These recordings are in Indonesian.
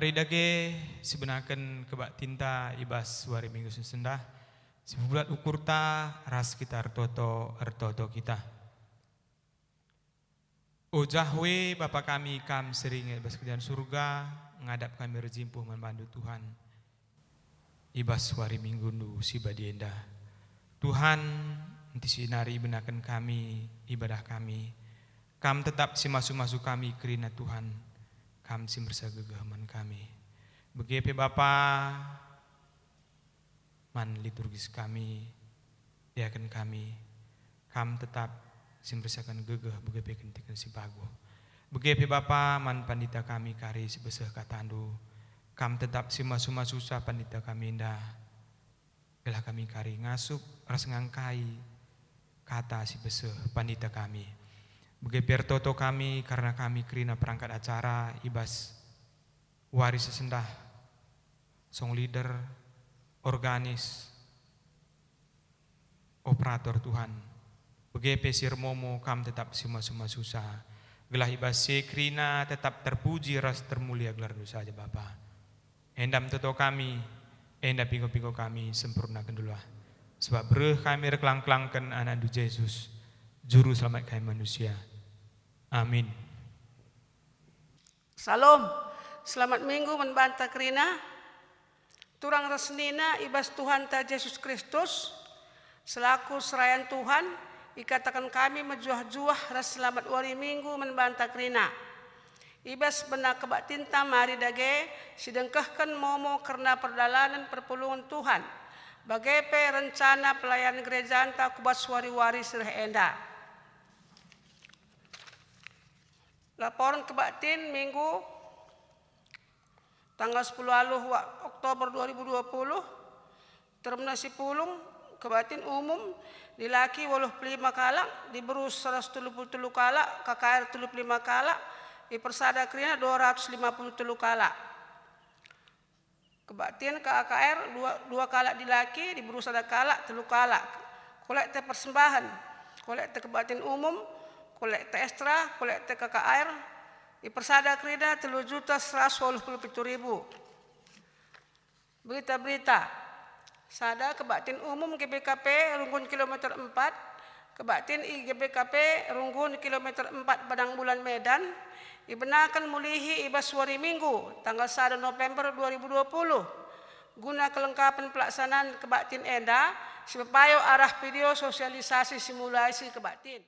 Mari dage sebenakan kebak tinta ibas wari minggu sesendah. Sebulat ukurta ras kita artoto kita. O Jahwe Bapa kami kam sering ibas kerjaan surga. Ngadap kami rejimpuh membantu Tuhan. Ibas wari minggu nu si badienda. Tuhan nanti sinari benakan kami ibadah kami. Kam tetap si masuk kami kerina Tuhan. Kam si bersagahaman kami. Begitu Bapa man liturgis kami diakan kami. Kam tetap si bersakan gegah begitu kentikan si bagu. Begitu Bapa man pandita kami kari si besah katandu. Kam tetap si susah pandita kami indah. Gelah kami kari ngasup ras ngangkai kata si besah pandita kami. Begitu toto kami karena kami kerina perangkat acara ibas waris sesendah song leader organis operator Tuhan. Begitu pesir momo kam tetap semua susah. Gelah ibas sekrina tetap terpuji ras termulia gelar dosa aja Bapa. Endam toto kami, endam pingo kami sempurnakan dulu. Sebab bereh kami reklang-kelangkan anak Yesus. Juru selamat kami manusia. Amin. Salam. Selamat minggu membantah kerina. Turang resnina ibas Tuhan ta Yesus Kristus. Selaku serayan Tuhan. Ikatakan kami menjuah-juah ras selamat wari minggu membantah kerina. Ibas benak kebak tinta mari dage. Sidengkahkan momo karena perdalanan perpulungan Tuhan. Bagepe rencana pelayanan gereja anta kubat wari-wari serah enda. Laporan kebatin minggu tanggal 10 Oktober 2020 terminasi pulung kebatin umum dilaki 85 kalak diberus 173 kalak KKR 75 kalak dipersada kerina 253 kalak kebatin KKR 2 kalak dilaki diberus ada kalak 3 kalak kolekte persembahan kolekte kebatin umum kolekte ekstra, kolekte KKR, dipersada kerida 3.187.000. Berita-berita, sada kebatin umum GBKP Runggun kilometer 4, kebatin IGBKP Runggun kilometer 4 Padang Bulan Medan, dibenarkan mulihi ibas wari minggu tanggal 1 November 2020. Guna kelengkapan pelaksanaan kebatin enda, sepayo arah video sosialisasi simulasi kebatin.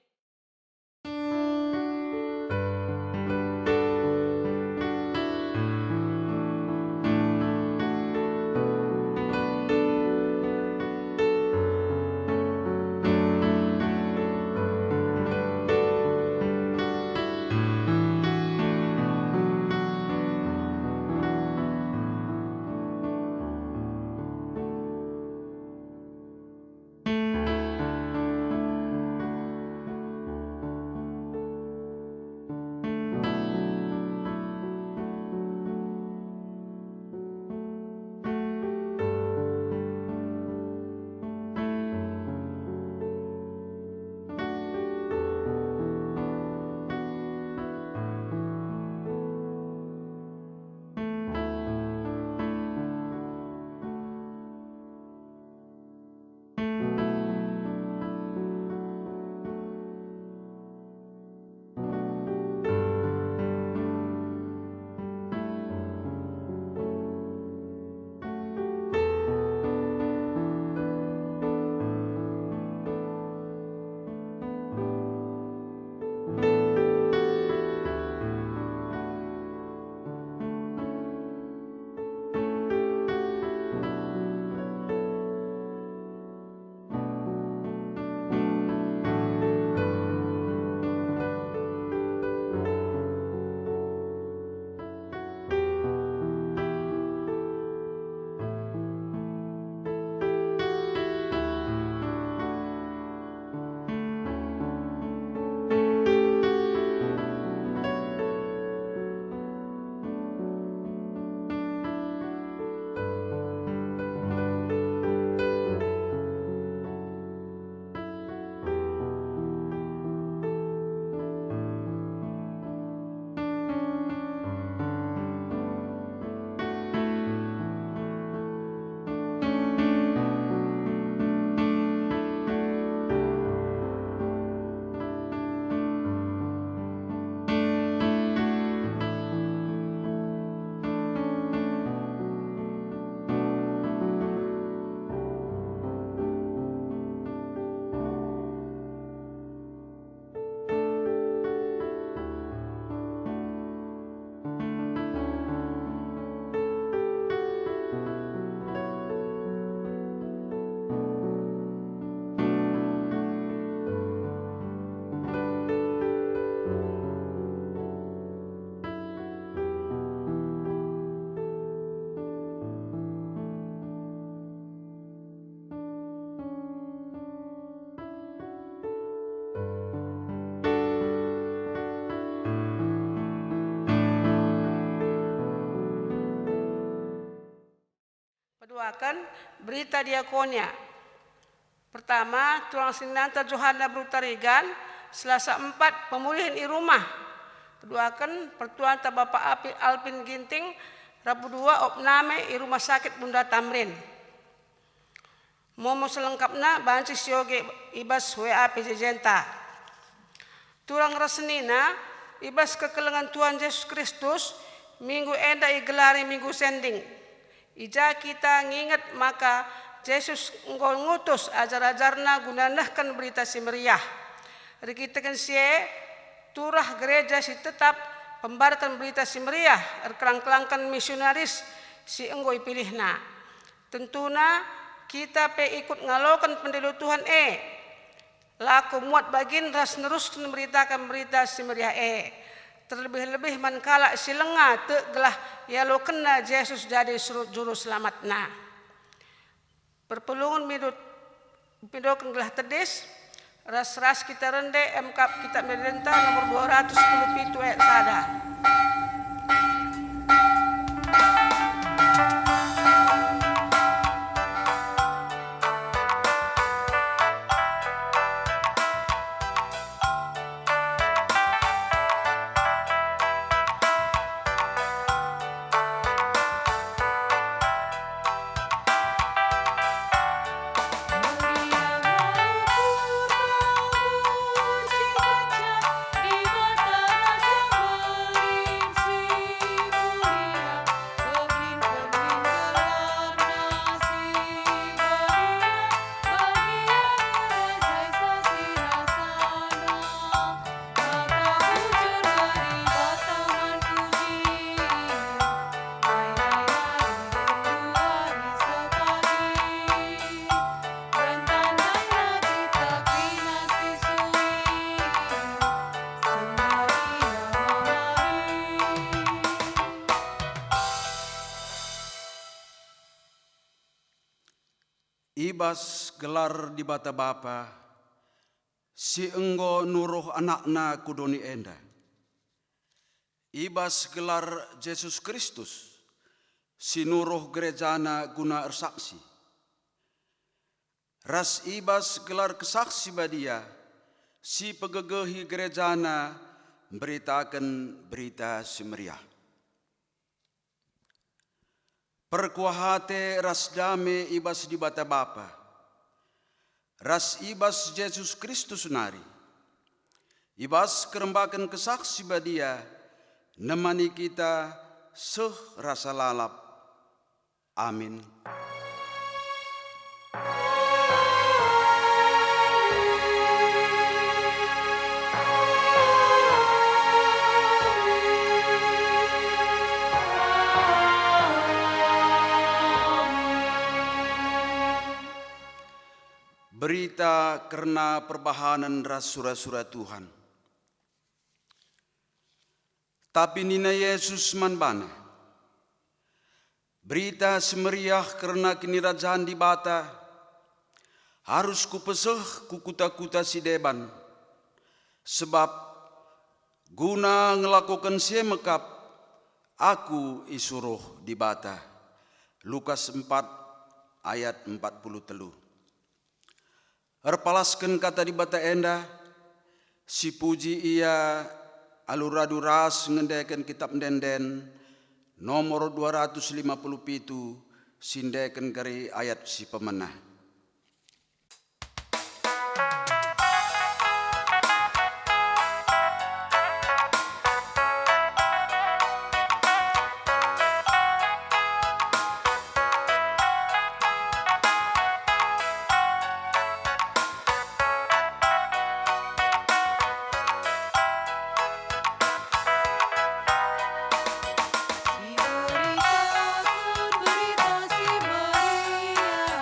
doakan berita diakonia. Pertama, tuang Sinanta Johanna Brutarigan, Selasa 4 pemulihan di rumah. Keduakan pertuan ta Bapak Alpin Ginting, Rabu 2 opname di rumah sakit Bunda Tamrin. Momo selengkapna banci sioge ibas WA PJJenta. Turang resnina ibas kekelengan Tuhan Yesus Kristus minggu enda igelari minggu sending. Ija kita nginget maka Yesus ngutus ajar-ajarna gunanahkan berita si meriah. Rikitakan sie turah gereja si tetap pembarkan berita si meriah. Erkelang-kelangkan misionaris si enggoi pilihna. Tentuna kita pe ikut ngalokan pendilu Tuhan laku muat bagin ras neruskan beritakan berita si meriah terlebih-lebih mankala si lenga tegelah ya lo kena Yesus jadi juru selamatna. Perpelungan pidokan gelah tedis ras kita rende MK kita merintah nomor 210 pitu sada. Ibas gelar di bata bapa, si enggo nuruh anakna kudoni enda. Ibas gelar Yesus Kristus, si nuruh gerejana guna ersaksi. Ras ibas gelar kesaksi badia, si pegegehi gerejana beritakan berita si meriah. Perkuahate ras dame ibas di bata bapa, ras ibas Yesus Kristus nari, ibas kerembakan kesaksi badia, nemani kita seh rasa lalap. Amin. Berita karena perbahanan rasura-sura Tuhan. Tapi nina Yesus manbana. Berita semeriah karena kinirajaan di bata. Harus kupeseh kukuta-kuta si deban. Sebab guna ngelakukan siemekap aku isuruh di bata. Lukas 4 ayat 43. Erpalaskan kata di bata enda, si puji ia aluradu ras ngendekan kitab denden nomor 257 sindekan kari ayat si pemenah. Berita si Maria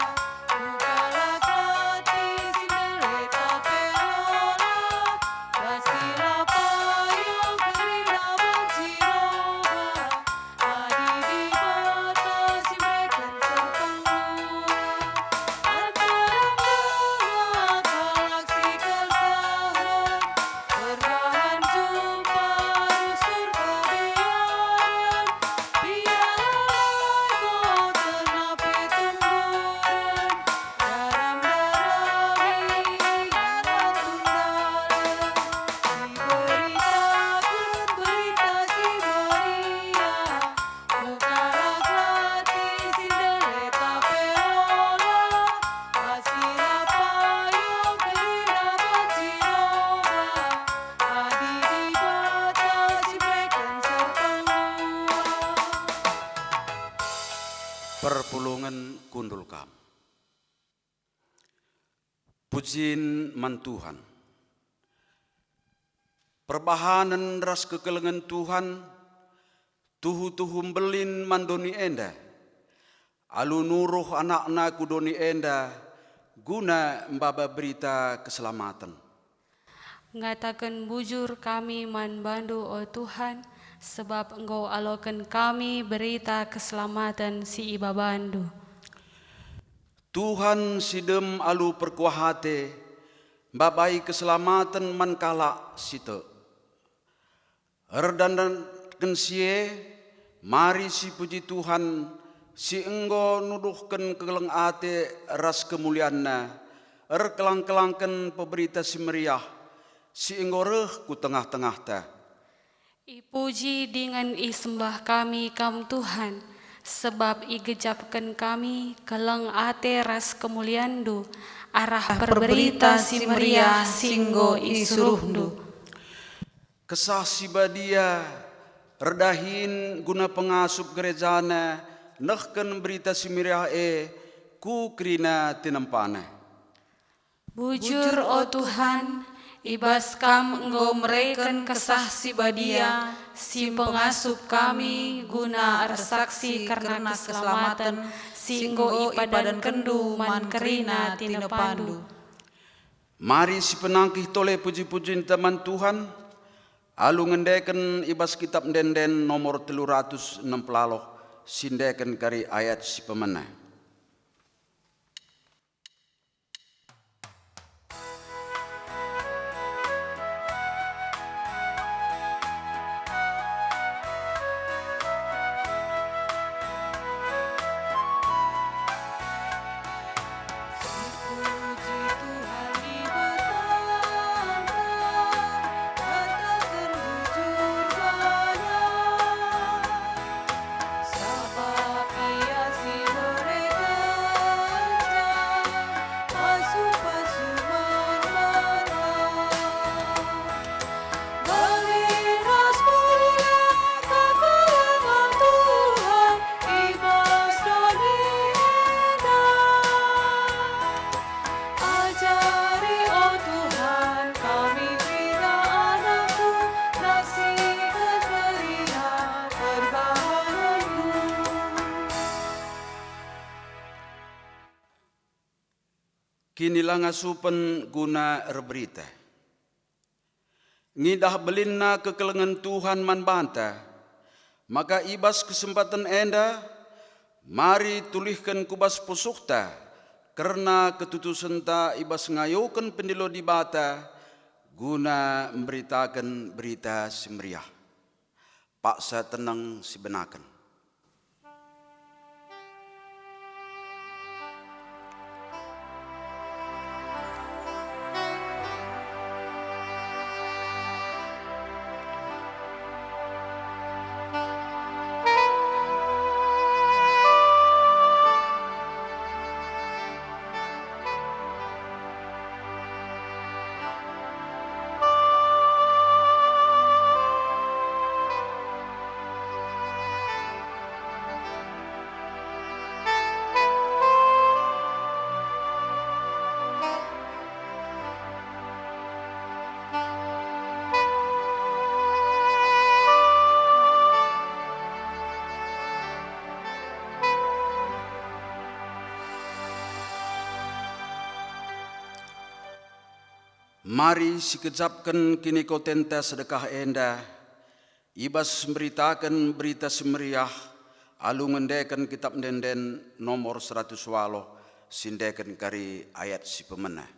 perpulungan kundul kam. Pujin man Tuhan. Perbahanan ras kekelengan Tuhan, tuhu belin mandoni enda. Alu nuruh anak-anak kudoni enda, guna mbaba berita keselamatan. Ngatakan bujur kami man bandu o Tuhan, sebab Engkau alokan kami berita keselamatan si iba bandu. Tuhan sidem alu perkuahate, babai keselamatan man kala site. Erdandan kensie, mari si puji Tuhan, si enggo nuduhkan keleng ate ras kemulianna, kelang-kelangkan peberita si meriah, si enggo reh ku tengah-tengah ta. Ipuji dengan isembah kami kam Tuhan, sebab igejapkan kami keleng ate ras kemuliandu, arah berberita si meriah singgo isuruhndu. Kesah si badia, redahin guna pengasup gerejana, nehken berita si meriah ku krina tinempana. Bujur o Tuhan, ibas kam Engkau mereken kesah si badia, si pengasup kami guna arsaksi karena keselamatan, singgo ipadan kendu man kerina tinepandu. Mari si penangkih toleh puji-pujian teman Tuhan, alu ngendeken ibas kitab denden nomor 360, sindeken kari ayat si pemenah. Kinilah ngasupen guna berita. Ngidah belinna kekelengan Tuhan man banta, maka ibas kesempatan enda, mari tulihkan kubas pusukta, karena ketutusan ta ibas ngayukan pendilo di bata, guna memberitakan berita semeriah. Paksa tenang si benakan. Mari sikejapkan kini kau tenta sedekah enda, ibas memberitakan berita semeriah, alu ngendekan kitab denden nomor 100 walo, sindekan kari ayat si pemenah.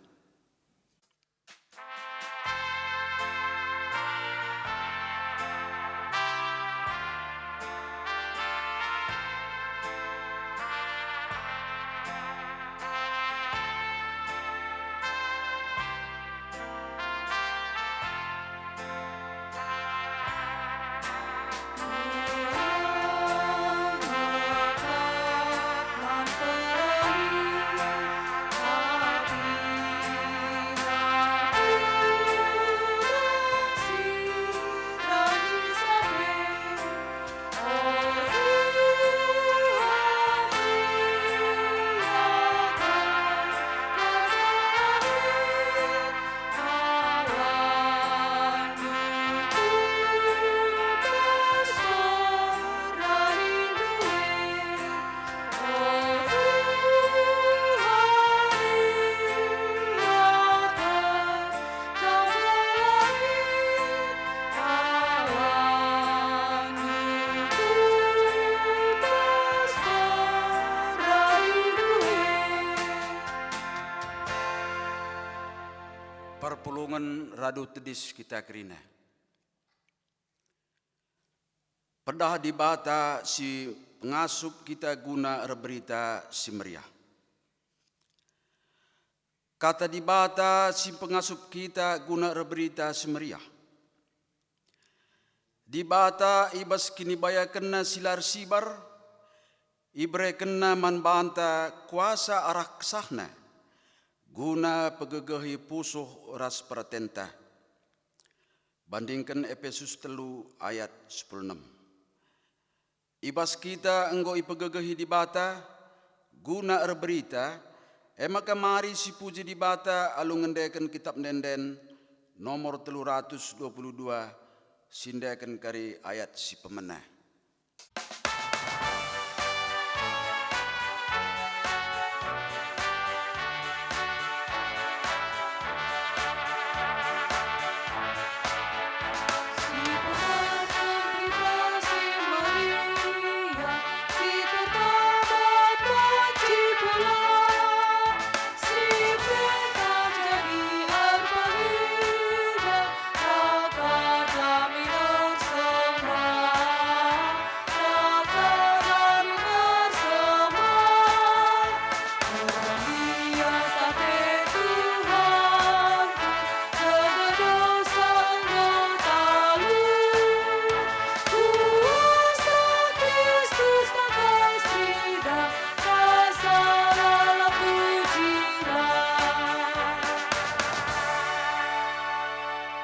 Perpulungan radu tedis kita kerina. Pedah di bata si pengasup kita guna reberita si meriah. Kata di bata si pengasup kita guna reberita si meriah. Di bata ibas kini baya kena silar sibar, ibre kena manbanta kuasa arah kesahna, guna pegegehi pusuh ras pratenta. Bandingkan Efesus 3 ayat 16. Ibas kita enggo ipegegehi di bata, guna berita, maka mari si puji di bata alu ngendeken kitab nenden nomor 322, sindakan kari ayat si pemenah.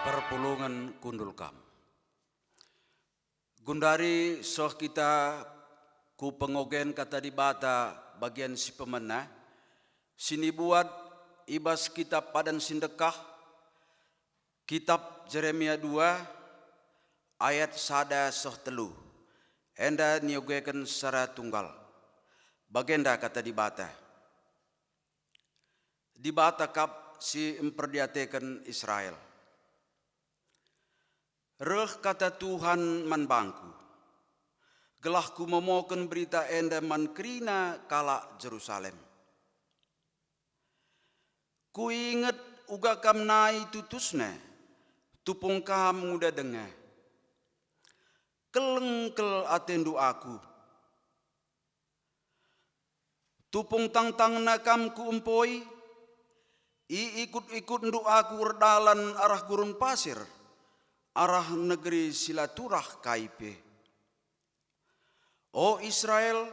Perpulungan kundulkam. Gundari soh kita ku pengogen kata di bata bagian si pemenah, sini buat ibas kitab padan sindekah, kitab Jeremia 2 ayat sada soh telu, enda niogekan secara tunggal. Bagenda kata di bata kap si memperdiatekan Israel. Reh kata Tuhan man bangku, gelahku memohon berita enda man kerina kala Jerusalem. Ku inget uga kam nai tutusne, tupung kam muda denga. Kelengkel atendu aku. Tupung tang-tang nakam ku empoi, ikut-ikut ndu aku redalan arah gurun pasir, arah negeri silaturah kaipe. O Israel,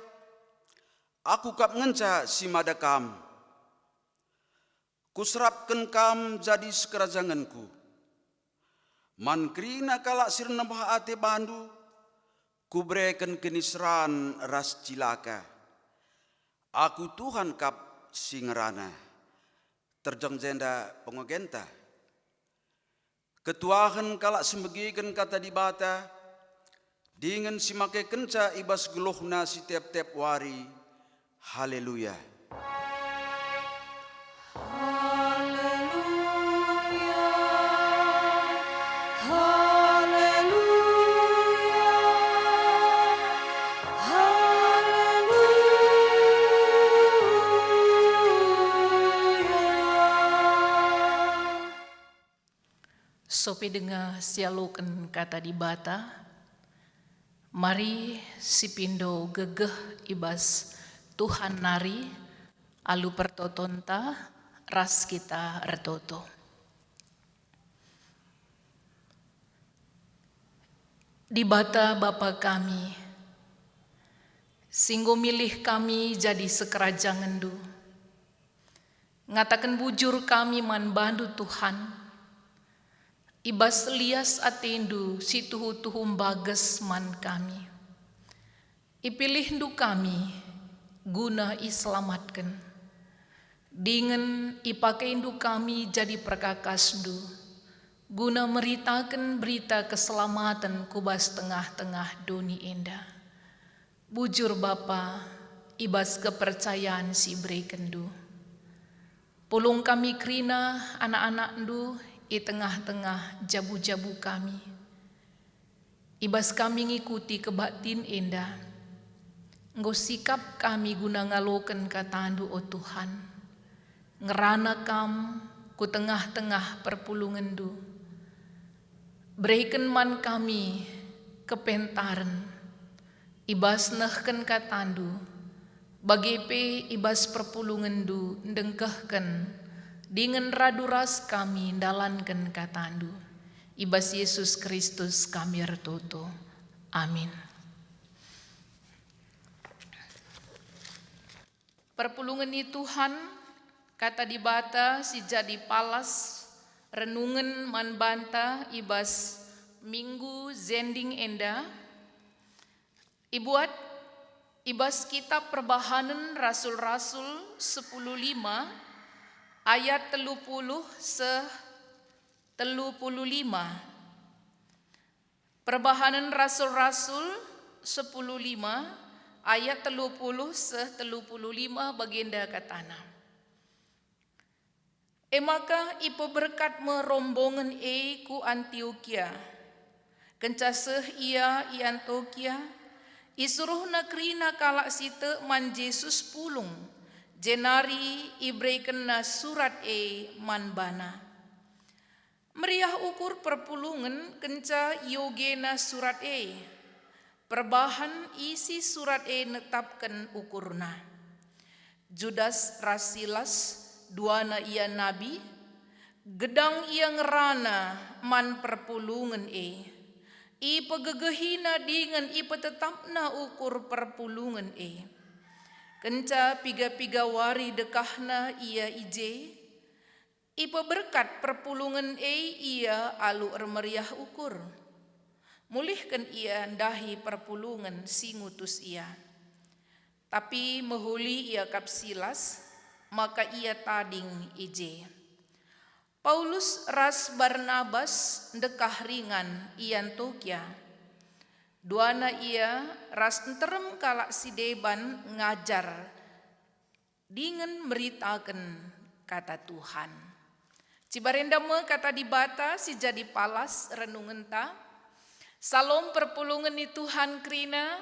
aku kap ngenca si madakam. Kuserapkan kam jadi sekerajanganku. Man kerina kalak sirnabah ate bandu, kubreken kenisran ras cilaka. Aku Tuhan kap singerana, terjang jenda pengogenta. Ketuahan kalak sembegikan kata di bata, dengan si make kenca ibas gelohna si tiap-tiap wari. Haleluya. Sopi dengar sialukan kata di bata, mari si pindo gegeh ibas Tuhan nari, alu pertotonta ras kita retoto. Di bata Bapa kami, singgo milih kami jadi sekerajangan du. Ngatakan bujur kami man bandu Tuhan, ibas lias atendu si tuhu-tuhum bages man kami. Ipilih ndu kami guna iselamatkan. Dengan ipakai ndu kami jadi perkakas ndu, guna meritakan berita keselamatan kubas tengah-tengah doni indah. Bujur Bapa, ibas kepercayaan si berikan ndu. Pulung kami kerina anak-anak ndu, di tengah-tengah jabu-jabu kami. Ibas kami ngikuti kebatin indah. Engkau sikap kami guna ngaloken katandu o Tuhan. Ngerana kam ku tengah-tengah perpulungan du. Berikan man kami kepentaren, ibas nehken katandu, bagepe ibas perpulungan du ndengkehken, dengan raduras kami dalanken katandu. Ibas Yesus Kristus kami ertoto. Amin. Perpulungan ni Tuhan, kata dibata si jadi palas, renungan man banta ibas minggu zending enda, ibuat ibas kitab perbahanan Rasul-Rasul 10:5 ayat 35. Perbahanan Rasul-Rasul 10:5 ayat 30-35 baginda katana. Maka ipo berkat merombongan ku Antioquia. Kencaseh ia i Antioquia, isuruh nakrina kalak site man Jesus pulung, jenari ibreiken na surat man bana. Meriah ukur perpulungan kenca yogena surat perbahan isi surat netapkan ukurna. Judas Rasilas, duana ia nabi, gedang ia ngerana man perpulungan ipa gegehina dengan ipa tetapna ukur perpulungan kenca piga-piga wari dekahna ia ije, ipa berkat perpulungan ia alu meriah ukur. Mulihkan ia dahi perpulungan si ngutus ia. Tapi mehuli ia kapsilas, maka ia tading ije. Paulus ras Barnabas dekah ringan i Antioquia. Duana ia ras enterem kalak si deban ngajar dengan meritakan kata Tuhan. Cibarendame kata dibata si jadi palas renungan ta. Salom perpulungan ni Tuhan krina.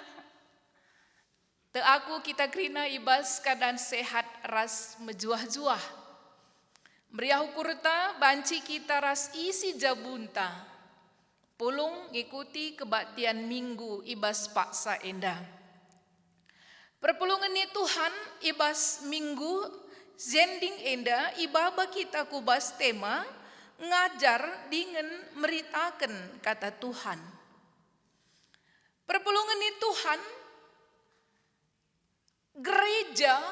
Te aku kita krina ibas keadaan sehat ras mejuah-juah. Meriah ukurta banci kita ras isi jabunta. Pulung ngikuti kebaktian minggu ibas paksa enda. Perpulungan ni Tuhan ibas minggu zending enda ibaba kita kubas tema ngajar dengan meritakan kata Tuhan. Perpulungan ni Tuhan, gereja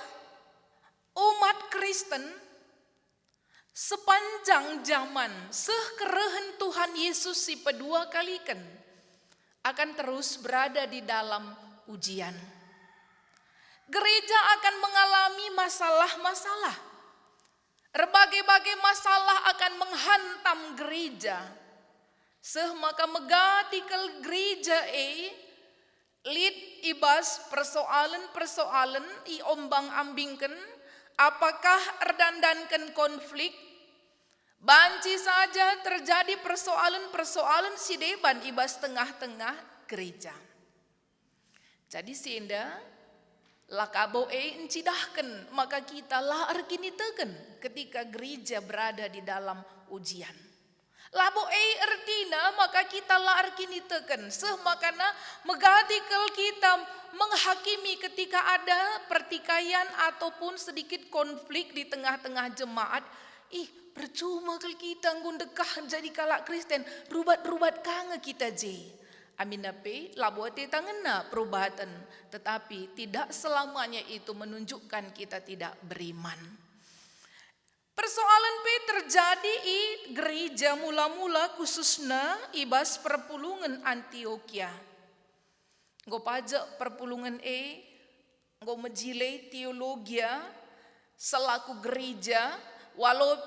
umat Kristen sepanjang zaman sekerehen Tuhan Yesus si kedua kalikan akan terus berada di dalam ujian. Gereja akan mengalami masalah-masalah. Berbagai-bagai masalah akan menghantam gereja. Maka megatikal gereja lid ibas persoalan-persoalan iombang-ambingkan, apakah erdandankan konflik, banci saja terjadi persoalan-persoalan si deban ibas tengah-tengah gereja. Jadi sehingga lakabo encidahkan, maka kita lah arkiniteken ketika gereja berada di dalam ujian. Labo ertina maka kita lah arkiniteken, makana megatikal kita menghakimi ketika ada pertikaian ataupun sedikit konflik di tengah-tengah jemaat. Percuma kalau kita ngundekah jadi kalak Kristen, rubat-rubat kange kita je. Amin ape labuate tangena perubatan, tetapi tidak selamanya itu menunjukkan kita tidak beriman. Persoalan terjadi di gereja mula-mula khususnya ibas perpulungan Antioquia. Ngo pajak perpulungan ngo mejile teologia selaku gereja walau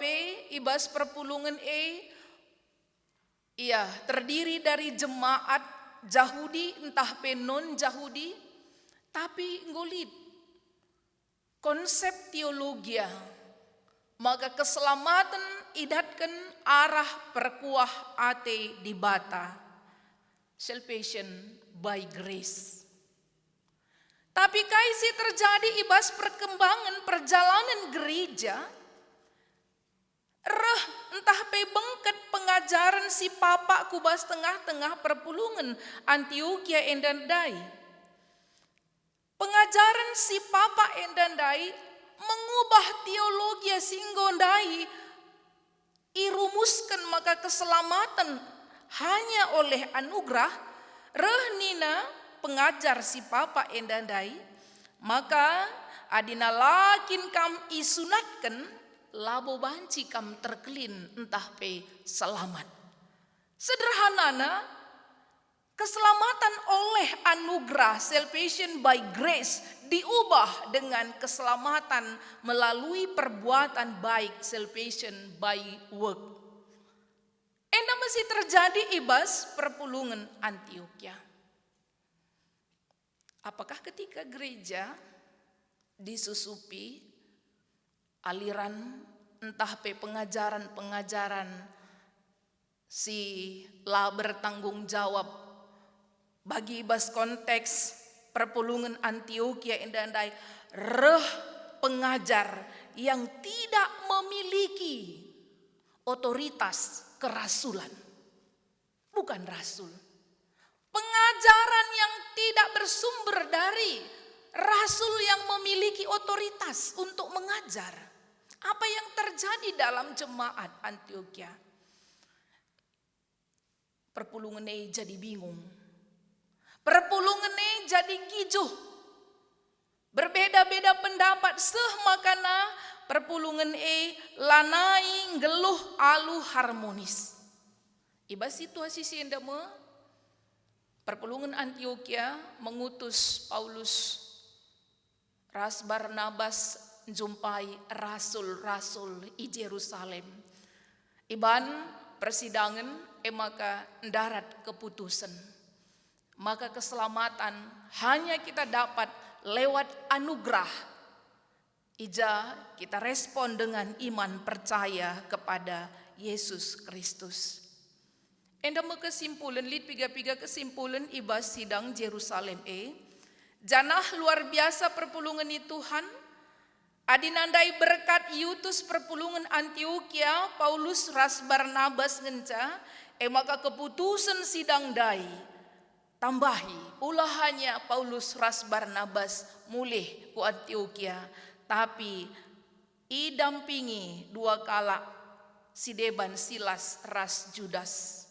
ibas perpulungan terdiri dari jemaat Yahudi entah non Yahudi, tapi ngolit konsep teologia. Maka keselamatan idatkan arah perkuah ate di bata. Salvation by grace. Tapi kaisi terjadi ibas perkembangan perjalanan gereja. pengajaran si papa kubas tengah-tengah perpulungan Antioquia endandai. Pengajaran si papa endandai mengubah teologi singgondai, irumuskan maka keselamatan hanya oleh anugerah. Rehnina pengajar si papa endandai, maka adina lakin kam isunatkan labo banci kam terkelin entah pe selamat. Sederhanana, keselamatan oleh anugerah, salvation by grace, diubah dengan keselamatan melalui perbuatan baik, salvation by work. Enda masih terjadi ibas perpulungan Antioquia. Apakah ketika gereja disusupi aliran entah pe pengajaran-pengajaran si la bertanggung jawab bagi ibas konteks perpulungan Antioquia endandai, reh pengajar yang tidak memiliki otoritas kerasulan, bukan rasul. Pengajaran yang tidak bersumber dari rasul yang memiliki otoritas untuk mengajar. Apa yang terjadi dalam jemaat Antioquia? Perpulungan ini jadi bingung. Perpulungan ini jadi gijuh. Berbeda-beda pendapat seh makana perpulungan lanai geluh alu harmonis. Iba situasi siendama perpulungan Antioquia mengutus Paulus ras Barnabas jumpai rasul-rasul di Yerusalem. Iban persidangan maka darat keputusan. Maka keselamatan hanya kita dapat lewat anugerah. Ija kita respon dengan iman percaya kepada Yesus Kristus. Endama kesimpulan, lid piga-piga kesimpulan ibas sidang Yerusalem janah luar biasa perpulungan Tuhan. Adinandai berkat iutus perpulungan Antioquia, Paulus ras Barnabas ngenca, maka keputusan sidang dai. Tambahi, ulahannya Paulus ras Barnabas mulih ku Antioquia. Tapi idampingi dua kala si Deban Silas ras Judas.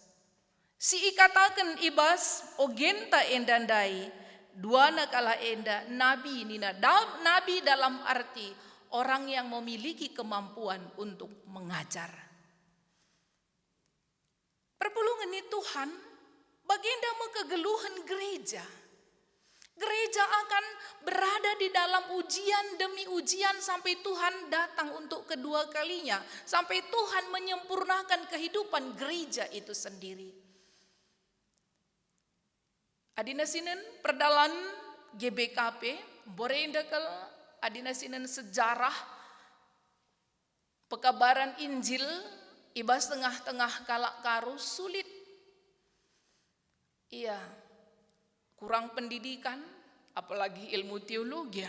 Si ikatakan ibas ogenta endandai dua nakala enda nabi nina nabi dalam arti orang yang memiliki kemampuan untuk mengajar. Perpulungan ini Tuhan baginda mau kegeluhan gereja. Gereja akan berada di dalam ujian demi ujian sampai Tuhan datang untuk kedua kalinya. Sampai Tuhan menyempurnakan kehidupan gereja itu sendiri. Adina sinen perdalan GBKP, borendakal adina sinen sejarah pekabaran Injil ibas tengah-tengah kalak karu sulit. Iya. Kurang pendidikan, apalagi ilmu teologi.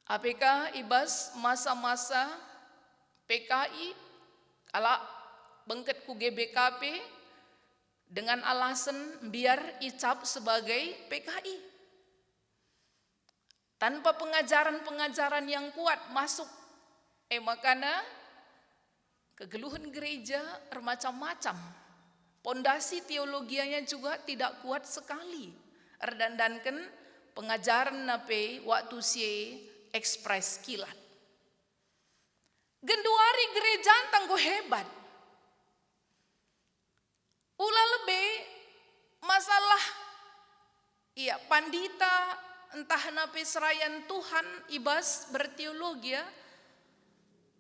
APK ibas masa-masa PKI, ala bengket ku GBKP dengan alasan biar icap sebagai PKI. Tanpa pengajaran-pengajaran yang kuat masuk. Makanya kegeluhan gereja bermacam-macam. Pondasi teologianya juga tidak kuat sekali. Erdandankan pengajaran nape waktu si ekspres kilat. Genduari gereja tanggo hebat. Ulah lebih masalah pandita entah nape serayan Tuhan ibas berteologi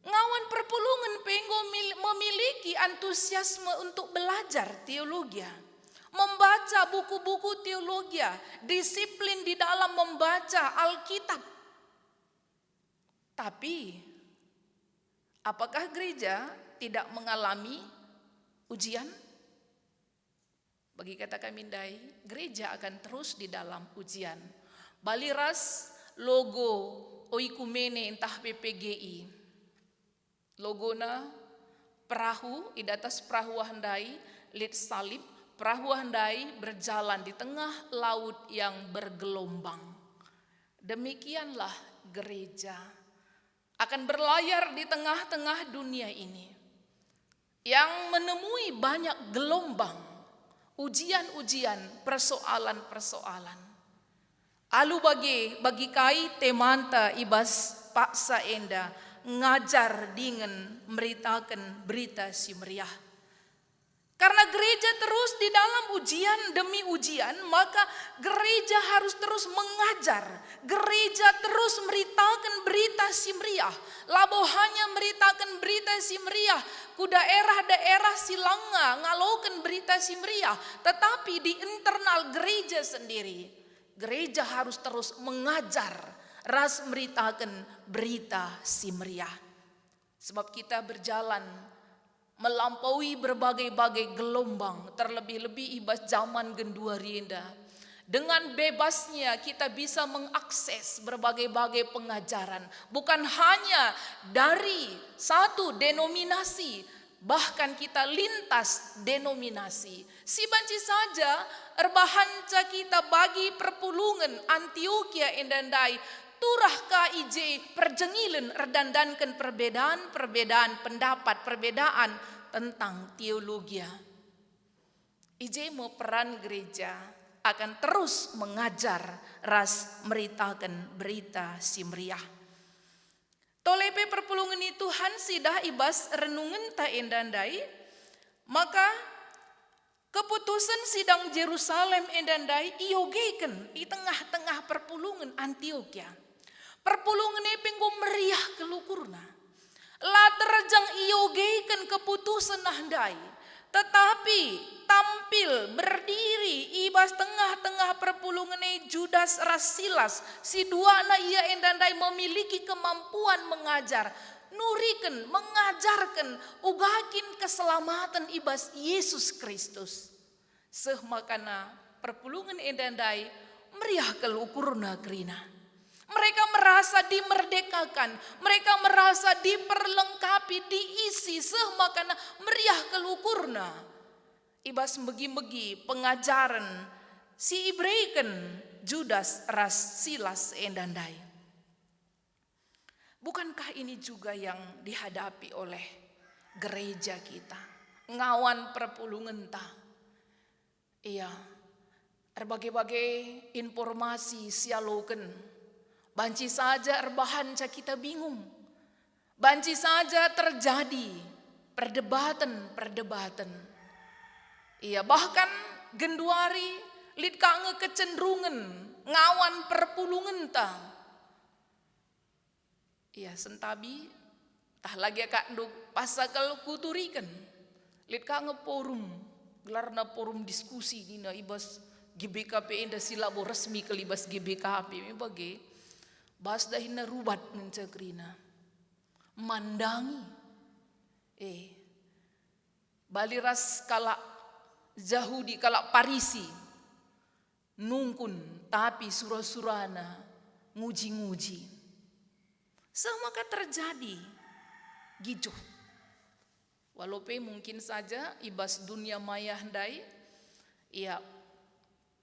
ngawan perpulungan penggo memiliki antusiasme untuk belajar teologi, membaca buku-buku teologi, disiplin di dalam membaca Alkitab. Tapi apakah gereja tidak mengalami ujian? Bagi kata kami Mindai, gereja akan terus di dalam ujian. Baliras logo oikumene entah PPGI. Logona perahu, di atas perahu handai, lit salib, perahu handai berjalan di tengah laut yang bergelombang. Demikianlah gereja akan berlayar di tengah-tengah dunia ini yang menemui banyak gelombang, ujian-ujian, persoalan-persoalan. Alu bagi kai temanta ibas paksa enda ngajar dengan meritakan berita si meriah. Karena gereja terus di dalam ujian demi ujian, maka gereja harus terus mengajar. Gereja terus meritakan berita si meriah. Labo hanya meritakan berita si meriah, ku daerah-daerah silanga ngalokan berita si meriah. Tetapi di internal gereja sendiri, gereja harus terus mengajar, ras meritakan berita si meriah. Sebab kita berjalan melampaui berbagai-bagai gelombang, terlebih-lebih ibas zaman gendua rienda. Dengan bebasnya kita bisa mengakses berbagai-bagai pengajaran, bukan hanya dari satu denominasi, bahkan kita lintas denominasi. Si banci saja erbahanca kita bagi perpulungan Antioquia endandai, turah KIJ perjengilan erdandankan perbedaan pendapat, perbedaan tentang teologi. IJ mau peran gereja akan terus mengajar ras meritakan berita si meriah. Tolepe perpulungan itu Tuhan sidah ibas renungan ta endandai, maka keputusan sidang Yerusalem endandai iogeken di tengah-tengah perpulungan Antioquia. Perpulungan penggo meriah kelukurna. La terjang iogeken keputusan nahdai. Tetapi tampil berdiri ibas tengah-tengah perpulungan Judas ras Silas. Si dua na ia endandai memiliki kemampuan mengajar. Nuriken, mengajarkan, ugakin keselamatan ibas Yesus Kristus. Sehmakana perpulungan endandai meriah kelukurna kerina. Mereka merasa dimerdekakan, mereka merasa diperlengkapi, diisi sehmakana meriah kelukurna. Ibas megi-megi pengajaran si Ibraiken Judas ras Silas endandai. Bukankah ini juga yang dihadapi oleh gereja kita? Ngawan perpulungan ta. Iya, berbagai-bagai informasi sialoken. Banci saja erbahan kita bingung. Banci saja terjadi perdebatan. Iya, bahkan genduari lid kange kecenderungan ngawan perpulungan ta. Iya, sentabi tah lagi kak nduk pasakal kuturikan. Lid kange forum, gelarna forum diskusi dina ibas GBKP inda silabo resmi kelibas GBKP bagi bas dahina rubat ngencakrina mandangi baliras kala Yahudi kala Parisi nungkun tapi surah-surana nguji-nguji semaka terjadi gitu. Walaupun mungkin saja ibas dunia maya handai ya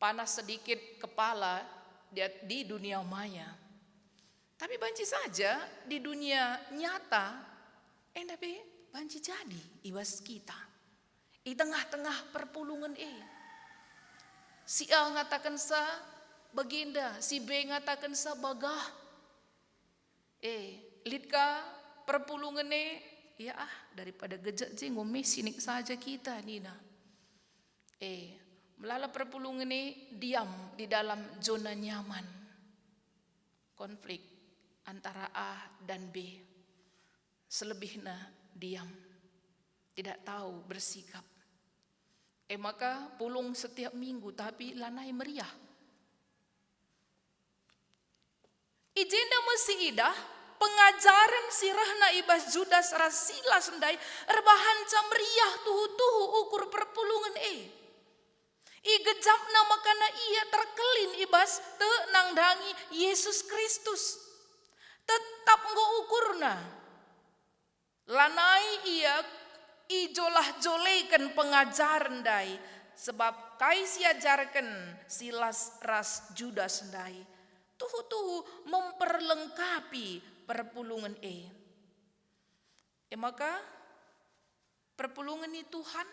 panas sedikit kepala di dunia maya. Tapi banci saja di dunia nyata, tapi banci jadi ibas kita. Di tengah-tengah perpulungan si A ngatakan sa baginda, si B ngatakan sa bagah. Litka perpulungan ya daripada gejak je ngomeh sinik saja kita Nina. Melala perpulungan diam di dalam zona nyaman. Konflik antara A dan B. Selebihnya diam. Tidak tahu bersikap. Maka pulung setiap minggu tapi lanai meriah. Ijenda mesti idah pengajaran sirahna ibas Judas ras Silas ndai erbahanca meriah tuhu-tuhu ukur perpulungan Igejapna makana ia terkelin ibas te nangdangi Yesus Kristus. Tetap nggo ukurna. Lanai ia ijolah jolekan pengajaran dai, sebab kai siajarkan silas ras Judas dai. Tuhu memperlengkapi perpulungan maka perpulungan Tuhan,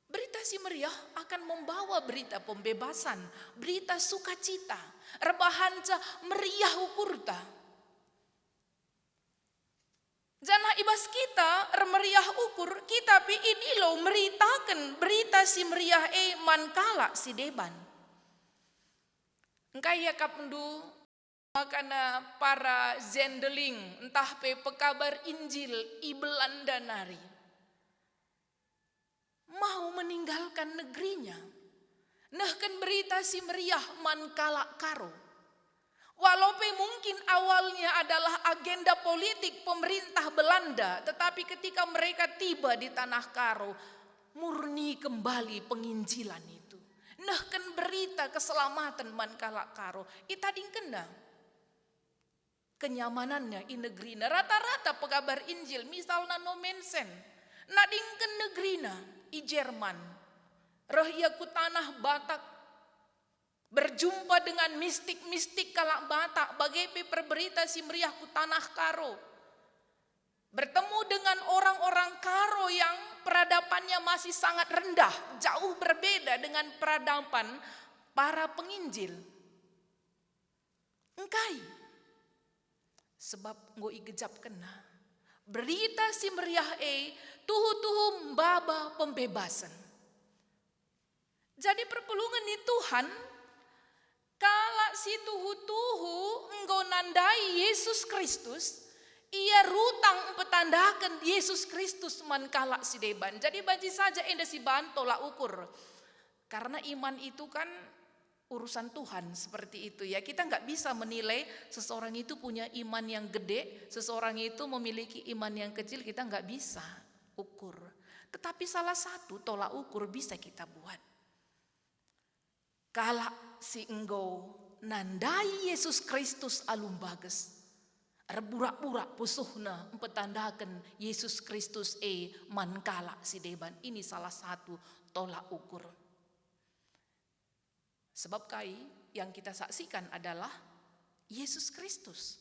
berita si meriah akan membawa berita pembebasan, berita sukacita, rebahanca meriah ukurta. Jana ibas kita meriah ukur kita pi ini lo meritakan berita si meriah mankala si deban. Engkai ya kapendu makana para zendeling entah pe pekabar Injil i Belanda nari mau meninggalkan negerinya. Nahkan berita si meriah mankala karo. Walaupun mungkin awalnya adalah agenda politik pemerintah Belanda, tetapi ketika mereka tiba di tanah Karo, murni kembali penginjilan itu. Nahkan berita keselamatan mankala Karo, itading kena kenyamanannya i negrina. Rata-rata pegabar Injil, misalnya no mensen, nadingken negrina i Jerman, rahia ku tanah Batak, berjumpa dengan mistik-mistik kalak Batak, bagai perberita si meriah ku tanah Karo. Bertemu dengan orang-orang Karo yang peradabannya masih sangat rendah, jauh berbeda dengan peradaban para penginjil. Engkai, sebab ngo igejap kena. Berita si meriah tuhu-tuhu mbaba pembebasan. Jadi perpulungan ni Tuhan, kala si tuhu-tuhu enggo nandai Yesus Kristus, ia rutang petandakan Yesus Kristus man kala si deban. Jadi baji saja enda si banto lah ukur. Karena iman itu kan urusan Tuhan seperti itu ya. Kita nggak bisa menilai seseorang itu punya iman yang gede, seseorang itu memiliki iman yang kecil, kita nggak bisa ukur. Tetapi salah satu tolak ukur bisa kita buat. Kala si enggo nandai Yesus Kristus alum bages, reburak-burak pusuhna empetandakan Yesus Kristus mankala si deban. Ini salah satu tolak ukur. Sebab kai yang kita saksikan adalah Yesus Kristus.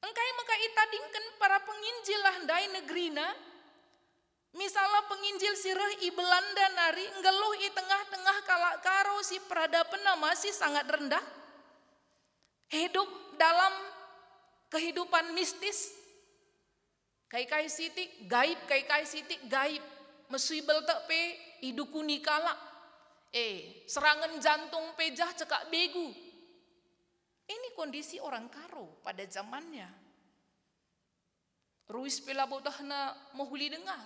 Engkai maka itadingkan para penginjil lah dai negrina. Misalnya penginjil sirah i Belanda nari ngeluh i tengah-tengah kalak Karo si peradaban masih sangat rendah. Hidup dalam kehidupan mistis. Kai-kai sitik gaib, kai-kai sitik gaib. Mesibel tak pe idukuni kalak. Serangan jantung pejah cekak begu. Ini kondisi orang Karo pada zamannya. Ruis pela botahna mohuli dengar.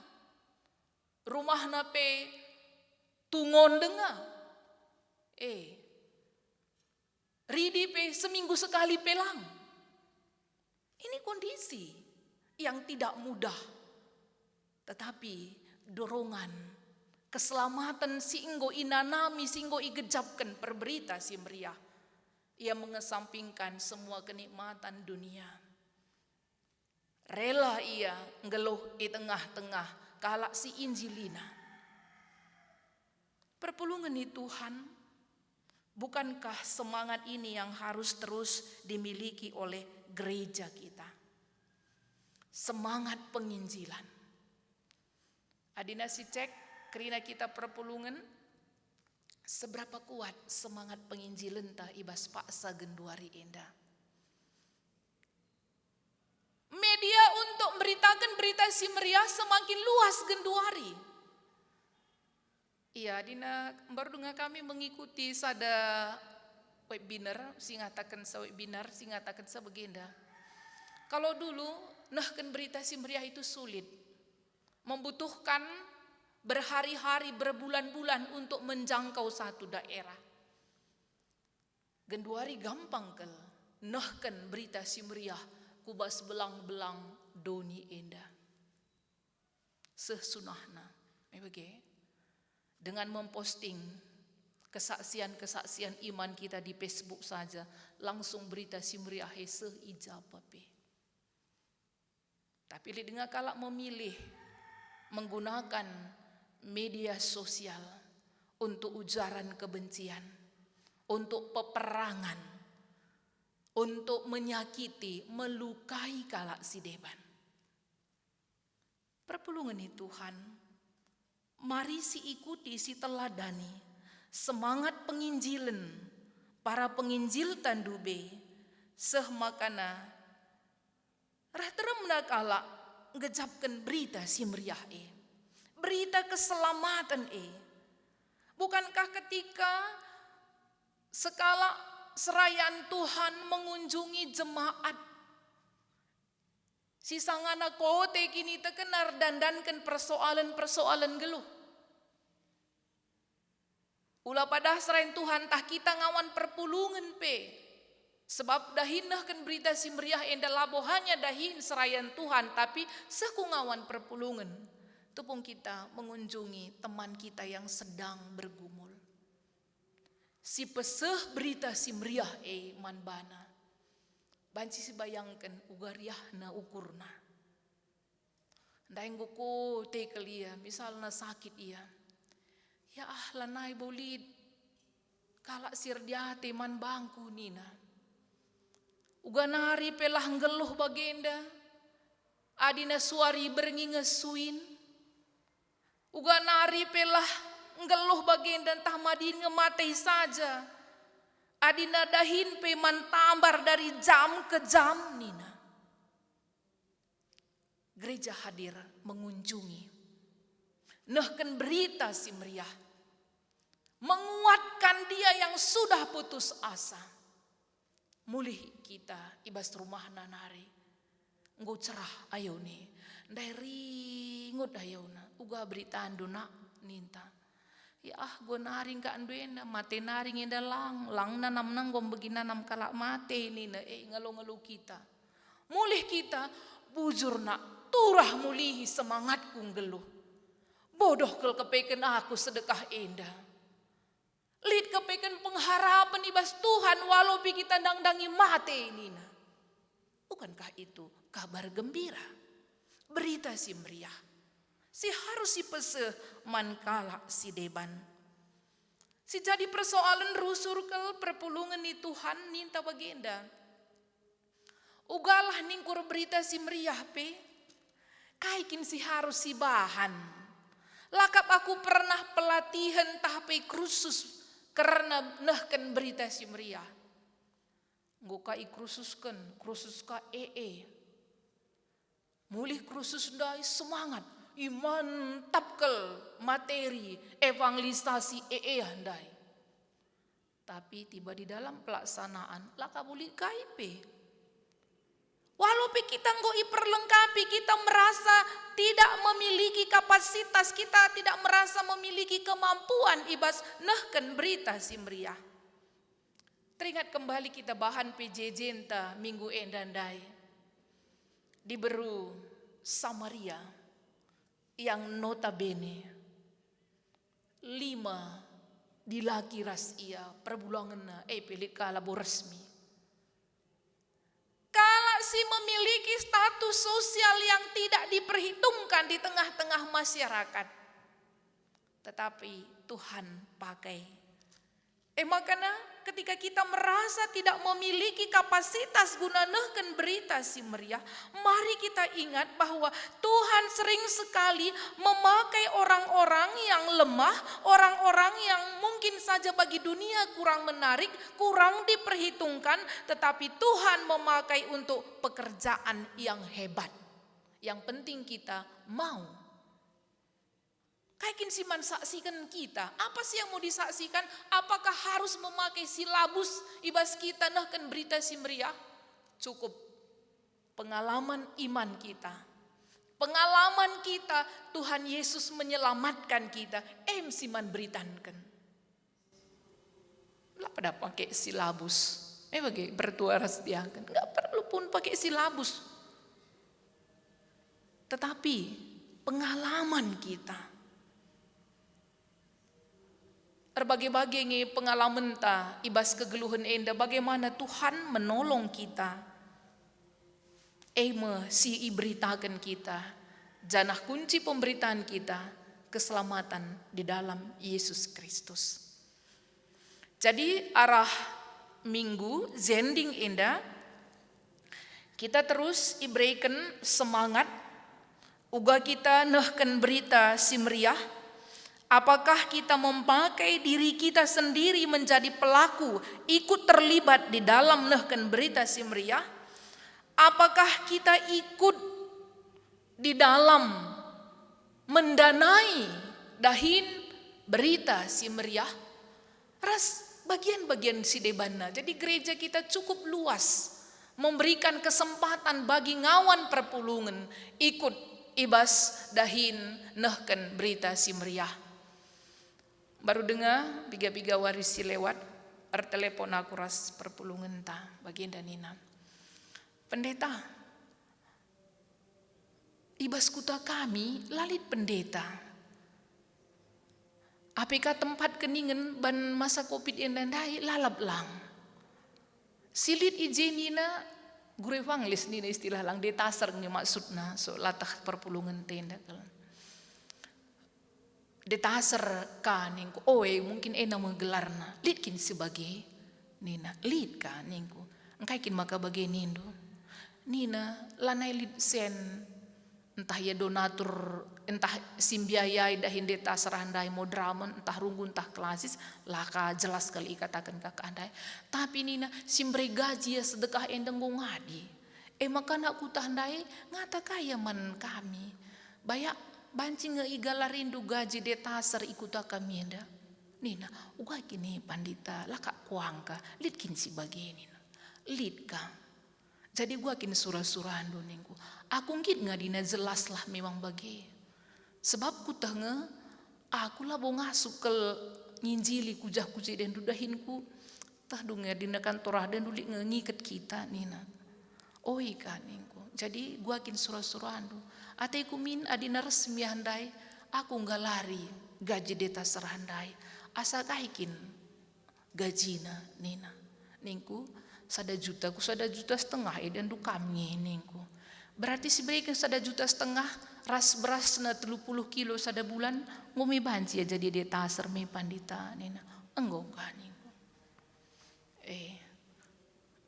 Rumah nape tungon dengar. Ridi pe seminggu sekali pelang. Ini kondisi yang tidak mudah. Tetapi dorongan keselamatan si enggo inanami, si enggo igejapkan perberita si meriah. Ia mengesampingkan semua kenikmatan dunia. Rela ia ngeluh di tengah-tengah kalak si Injilina. Perpulungan ni Tuhan, bukankah semangat ini yang harus terus dimiliki oleh gereja kita? Semangat penginjilan. Adina si cek, kerina kita perpulungan, seberapa kuat semangat penginjilan ta ibas paksa genduari indah. Media untuk memberitakan berita si meriah semakin luas genduari. Iya, dina baru dengar kami mengikuti sada webinar, singatakan sa webinar, singatakan sa begenda. Kalau dulu nahkan berita si meriah itu sulit. Membutuhkan berhari-hari, berbulan-bulan untuk menjangkau satu daerah. Genduari gampang kel, nahkan berita si meriah kubas belang-belang doni enda. Sesunahna. Dengan memposting kesaksian-kesaksian iman kita di Facebook saja, langsung berita si meriah seijabah. Tapi dengan kalak memilih menggunakan media sosial untuk ujaran kebencian, untuk peperangan, untuk menyakiti, melukai kalak si deban. Perpulungan Tuhan, mari si ikuti, si teladani semangat penginjilan para penginjil tandube, seh makana rahterem kalak ngejapkan berita si meriah berita keselamatan Bukankah ketika sekala serayaan Tuhan mengunjungi jemaat, si sangana kote kini tekenar dandankan persoalan-persoalan geluh. Ulah pada serain Tuhan tah kita ngawan perpulungan sebab dahinahkan berita si meriah enda labo hanya dahin serayan Tuhan, tapi seku ngawan perpulungan. Tepung kita mengunjungi teman kita yang sedang bergumul. Si peseh berita si meriah manbana. Banci si bayangkan ugariahna ukurna. Ndaing guku tekel ia, misalnya sakit ia. Ya lanai bolid kalak sirdiate man bangku nina. Uganari pelah ngeluh bagenda. Adina suari berengi ngesuin. Uganari pelah ngeluh bagenda entah madin ngematei saja. Adina dahin pe mantambar dari jam ke jam nina. Gereja hadir mengunjungi. Nehken berita si meriah. Menguatkan dia yang sudah putus asa. Mulih kita ibas rumah nanari. Nggo cerah ayo nih. Dari ngut ayo na. Uga berita anduna ninta. Ya gue naring ka anduena mate naring enda lang nanam nanggom begina nam kalak mate nina ngalo-ngalo kita. Mulih kita bujur nak turah mulihi semangatku geluh. Bodoh kel kepeken aku sedekah endah. Lid kepeken pengharapan ibas Tuhan walau kita dang-dangi mate nina. Bukankah itu kabar gembira? Berita si meriah. Si harus si peseh mankala si deban. Si jadi persoalan rusur kel perpulungan ni Tuhan ninta bagenda. Ugalah ningkur berita si meriah kaikin si harus si bahan. Lakap aku pernah pelatihan tahpe krusus karena nehken berita si meriah. Nggo kai krusus ka Mulih krusus dai semangat. Iman tapkel materi evangelisasi handai. Tapi tiba di dalam pelaksanaan lakabuli kaipe. Walaupun kita nggak perlengkapi, kita merasa tidak memiliki kapasitas, kita tidak merasa memiliki kemampuan ibas nehken berita si meriah. Teringat kembali kita bahan PJJ enta minggu endandai. Diberu Samaria yang notabene 5 dilaki ras ia perbulangan pelik kalabo resmi. Kalau si memiliki status sosial yang tidak diperhitungkan di tengah-tengah masyarakat. Tetapi Tuhan pakai. Makanya ketika kita merasa tidak memiliki kapasitas guna nehken berita si meriah, mari kita ingat bahwa Tuhan sering sekali memakai orang-orang yang lemah, orang-orang yang mungkin saja bagi dunia kurang menarik, kurang diperhitungkan, tetapi Tuhan memakai untuk pekerjaan yang hebat. Yang penting kita mau. Kaikin siman saksikan kita. Apa sih yang mau disaksikan? Apakah harus memakai silabus ibas kita nahkan berita si meriah? Cukup pengalaman iman kita. Pengalaman kita Tuhan Yesus menyelamatkan kita. Siman beritankan. Lah pada pakai silabus. Bagi bertuaras diangkan. Enggak perlu pun pakai silabus. Tetapi pengalaman kita. Berbagai-bagai pengalaman ta ibas kegeluhan enda bagaimana Tuhan menolong kita. si beritakan kita, janah kunci pemberitaan kita, keselamatan di dalam Yesus Kristus. Jadi arah minggu zending indah, kita terus ibreikan semangat, uga kita nehken berita si meriah. Apakah kita memakai diri kita sendiri menjadi pelaku, ikut terlibat di dalam nehken berita si meriah? Apakah kita ikut di dalam mendanai dahin berita si meriah? Ras bagian-bagian si debana. Jadi gereja kita cukup luas, memberikan kesempatan bagi ngawan perpulungan ikut ibas dahin nehken berita si meriah. Baru dengar biga-biga warisi lewat telepon aku ras perpulungan ta bagian danina. Pendeta, ibas kuta kami lalit pendeta. Apakah tempat keningen ban masa covid yang dandai lalap lang. Silit ijenina gure wanglis nina istilah lang detasar ni maksudna so latah perpulungan tenda kalan. Detasar ka ningku mungkin nama gelarna litkin sebagai nina lit ka ningku engkai kin maka bagai nindo nina lanai lit sen entah ya donatur entah simbiayai dahin detasar andai modraman entah runggun entah klasis laka jelas kali katakan kakak andai tapi nina simbre gaji ya sedekah endang ngadi maka nak kutah andai ngata kaya man kami bayak bancing ngeigala rindu gaji detasar ikuta kami enda nina uga kini pandita laka kuangka litkin si bagi nina litka jadi gua kini surah-surah ningku aku ngit ngadina jelas lah memang bagi sebab ku tenge aku lah bo ngasuk ke nyinjili kujah kuci dan dudahinku tah dunga dina kantorah dan dulik ngiket kita nina ika ningku jadi gua kini surah-surah andu ate kumin adina resmi handai aku nggak lari gaji deta serandai asa kaikin gajina nina ningku sada juta setengah dan dukamnya ningku berarti sebaiknya sada juta setengah ras beras na 30 kilo sada bulan ngumi banci ya jadi deta serme pandita nina enggak kan ningku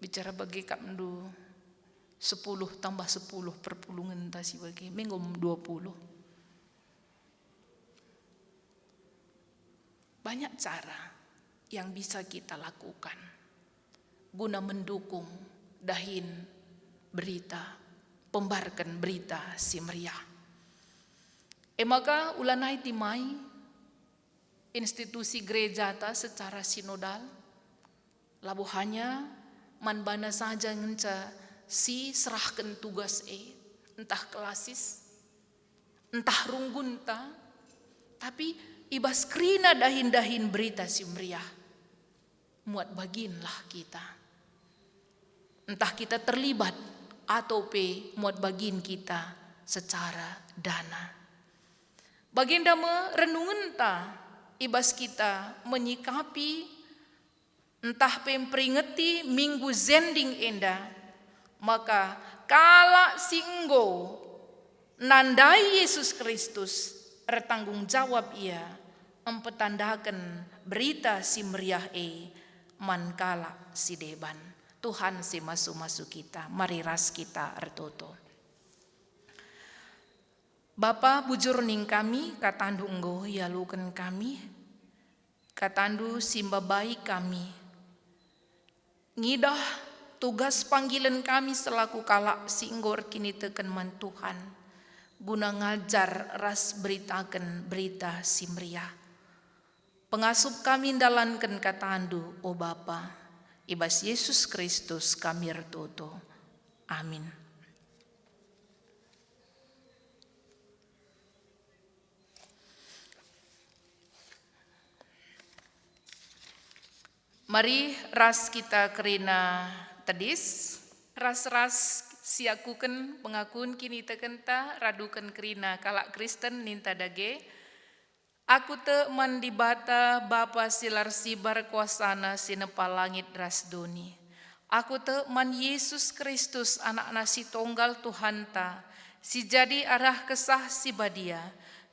bicara bagi kamdu 10 tambah 10 perpulungan tasi bagi minggu 20. Banyak cara yang bisa kita lakukan guna mendukung dahin berita, pembarkan berita si meriah. Maka ulanai timai institusi gereja ta secara sinodal labu hanya manbana saja ngenca si serahkan tugas entah klasis entah runggunta tapi ibas krina dahin-dahin berita si meriah muat baginlah kita entah kita terlibat atau muat bagin kita secara dana baginda merenungan ta ibas kita menyikapi entah memperingati minggu zending enda maka kala singgo nandai Yesus Kristus bertanggung jawab ia mempetandakan berita si meriah mankala si deban Tuhan si masuk kita mari ras kita ertoto Bapa bujur ning kami katandu enggo yaluken kami katandu simba baik kami ngidah tugas panggilan kami selaku kalak singgor kini teken man Tuhan guna ngajar ras beritakan berita si meriah. Pengasup kami dalankan katandu o Bapa ibas Yesus Kristus kami ertoto. Amin. Mari ras kita kerina tedis, ras-ras siakuken pengakuan kini tekenta radukan kerina kalak Kristen ninta dage. Aku te mandibata Bapa silar sibar kuasana sinepa langit ras doni. Aku teman Yesus Kristus anak-anak si tunggal Tuhan ta, si jadi arah kesah si badia,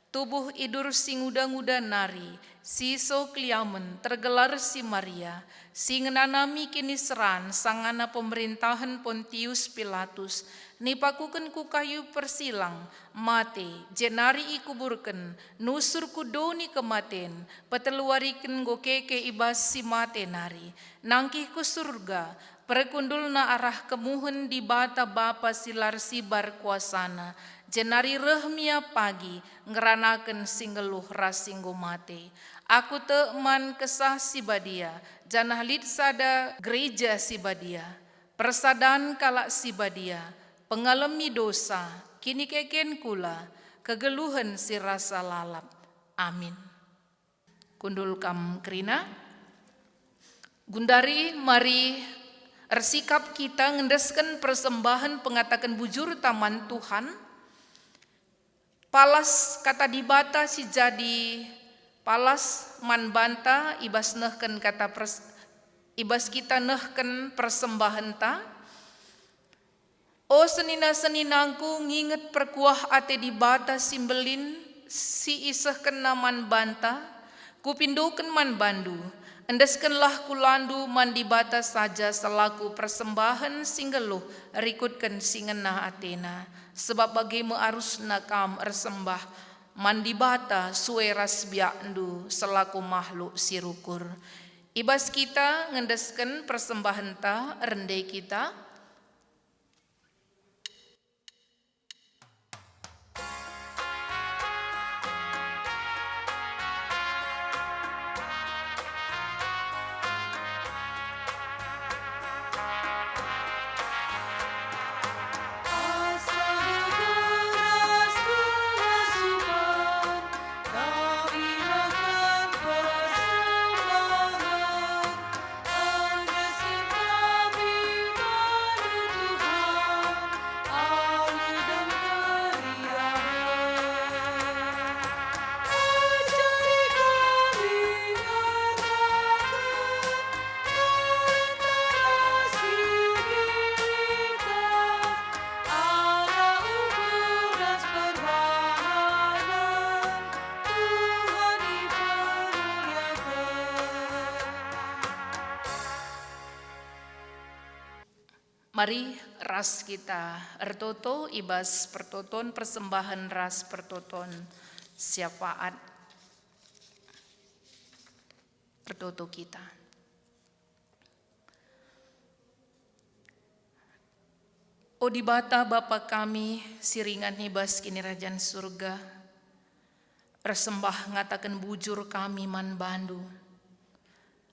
tubuh idur si nguda-nguda nari, si so kliamen tergelar si Maria, si ngenanami kini seran sangana pemerintahan Pontius Pilatus, nipakuken ku kayu persilang, mate, jenari ikuburken, nusur kudoni kematen, peteluariken go keke ibas si mate nari, nangkih ku surga, perekundulna arah kemuhen di bata bapa silar sibar kuasana, jenari rehmia pagi, ngeranaken singgeluh rasinggo mate. Aku teman kesah si badia, janah lid sada gereja si badia, persadan kalak si badia, pengalami dosa, kini keken kula, kegeluhan si rasa lalap. Amin. Kundul kam kerina, Gundari mari ersikap kita ngendeskan persembahan pengatakan bujur taman Tuhan. Palas kata dibata si jadi palas man banta ibas nehken kata ibas kita nehken persembahan ta. O senina-seninangku nginget perkuah ate dibata simbelin si iseh kena man banta, kupinduken man bandu. Endeskenlah kulandu mandi bata saja selaku persembahan singgeluh rikutken singena Athena, sebab bagi mearus nakam ersembah mandi bata sueras biakndu selaku makhluk sirukur. Ibas kita ngendesken persembahan ta rendai kita. Mari ras kita ertoto ibas pertoton persembahan ras pertoton syafaat pertoto kita. O dibata Bapa kami siringan ibas kini rajan surga, persembah ngatakan bujur kami man bandu,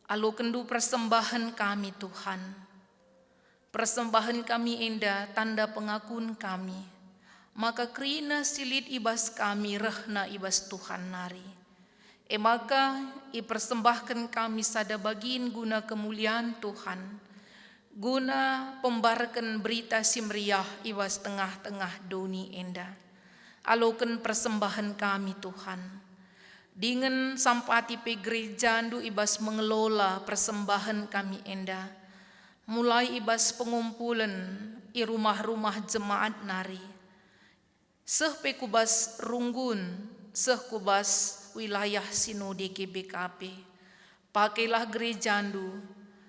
alu kendu persembahan kami Tuhan. Persembahan kami indah, tanda pengakuan kami. Maka krina silit ibas kami, rehna ibas Tuhan nari. Maka persembahkan kami sada bagiin guna kemuliaan Tuhan. Guna pembarkan berita simriah ibas tengah-tengah doni indah. Aloken persembahan kami Tuhan. Dengan sampati pe gereja ndu ibas mengelola persembahan kami indah. Mulai ibas pengumpulan i rumah-rumah jemaat nari. Seh pe kubas runggun, seh kubas wilayah sinode GBKP. Pakailah gerejandu,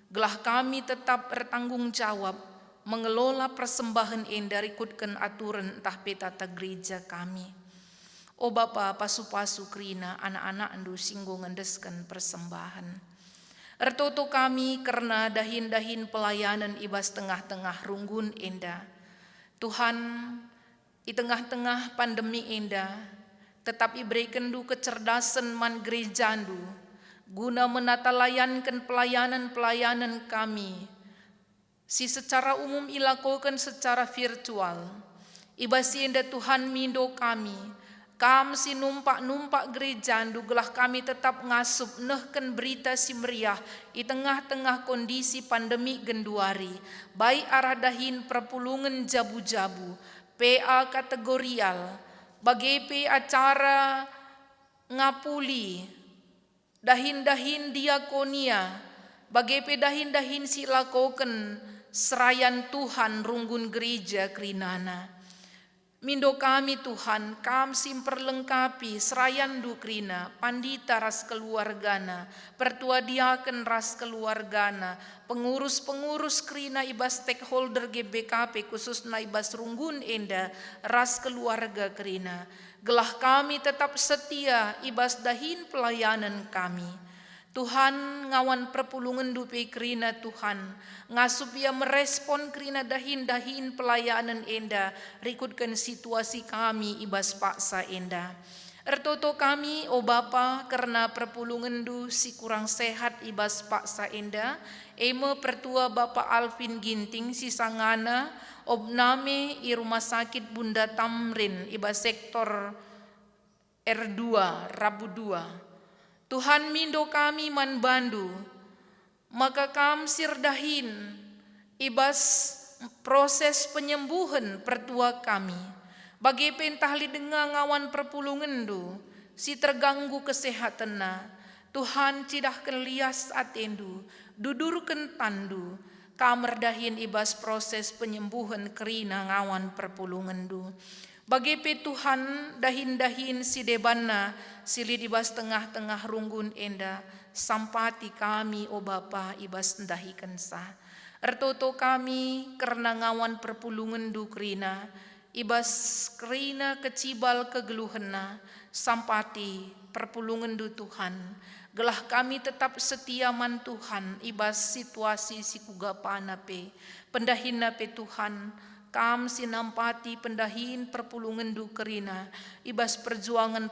gelah kami tetap bertanggung jawab mengelola persembahan endah ikutkan aturan entah petata gereja kami. O Bapa pasu-pasu krina anak-anak andu singgung ngendeskan persembahan. Ertoto kami karena dahin-dahin pelayanan ibas tengah-tengah runggun endah. Tuhan, di tengah-tengah pandemi endah, tetap iberikan du kecerdasan man gerejandu, guna menata layankan pelayanan-pelayanan kami, si secara umum ilakukan secara virtual. Ibas endah Tuhan mindo kami, kam si numpak-numpak gereja gelah kami tetap ngasup nehken berita si meriah di tengah-tengah kondisi pandemi genduari. Baik arah dahin perpulungan jabu-jabu, PA kategorial, bagi acara ngapuli, dahin-dahin diakonia, bagi dahin-dahin si lakoken serayan Tuhan runggun gereja kerinana. Mindo kami Tuhan, kam simperlengkapi serayan du krina, pandita ras keluargana, pertua diaken ras keluargana, pengurus-pengurus krina ibas stakeholder GBKP khusus na ibas runggun enda ras keluarga krina. Gelah kami tetap setia ibas dahin pelayanan kami. Tuhan ngawan perpulungan dupe krina Tuhan, ngasup ia merespon krina dahin pelayanan enda, rikutkan situasi kami ibas paksa enda. Ertoto kami, o Bapa, karena perpulungan du si kurang sehat ibas paksa enda, eme pertua Bapa Alvin Ginting si sangana, obname i rumah sakit Bunda Tamrin ibas sektor R2, Rabu 2. Tuhan mindo kami man bandu, maka kam sirdahin ibas proses penyembuhan pertua kami. Bagi pentahli dengar ngawan perpulungan du, si terganggu kesehatan na, Tuhan cidahkan lias atendu, dudurkan tandu, kamerdahin ibas proses penyembuhan kerina ngawan perpulungan du. Bagi pe Tuhan dahin-dahin si debana sili ibas tengah-tengah runggun enda sampati kami o Bapa ibas dahikan sah. Ertoto kami karena ngawan perpulungan du krina ibas krina kecibal kegeluhena sampati perpulungan du Tuhan. Gelah kami tetap setia man Tuhan ibas situasi si kugapana pe pendahina pe Tuhan. Kam sinampati pendahin perpulungan du kerina, ibas perjuangan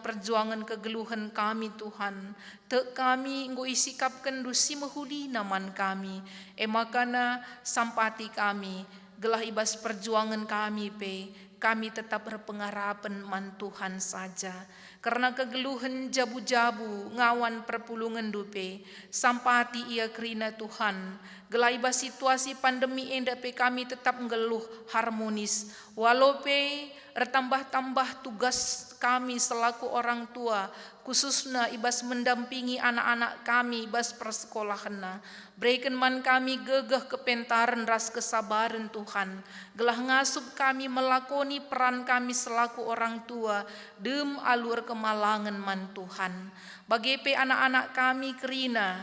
kegeluhan kami Tuhan. Te kami nggo isikapkan du si mahuli naman kami, makana sampati kami, gelah ibas perjuangan kami pe, kami tetap berpengharapan man Tuhan saja. Karena kegeluhan jabu-jabu ngawan perpulungan dupe, sampati ia kerina Tuhan. Gelaiba situasi pandemi enda pe kami tetap ngeluh harmonis. Walau pe bertambah-tambah tugas kami selaku orang tua, khususnya ibas mendampingi anak-anak kami ibas persekolahan. Berikan man kami gegah kepentaran ras kesabaran Tuhan. Gelah ngasup kami melakoni peran kami selaku orang tua, dem alur kemalangan man Tuhan. Bagi pe anak-anak kami kerina,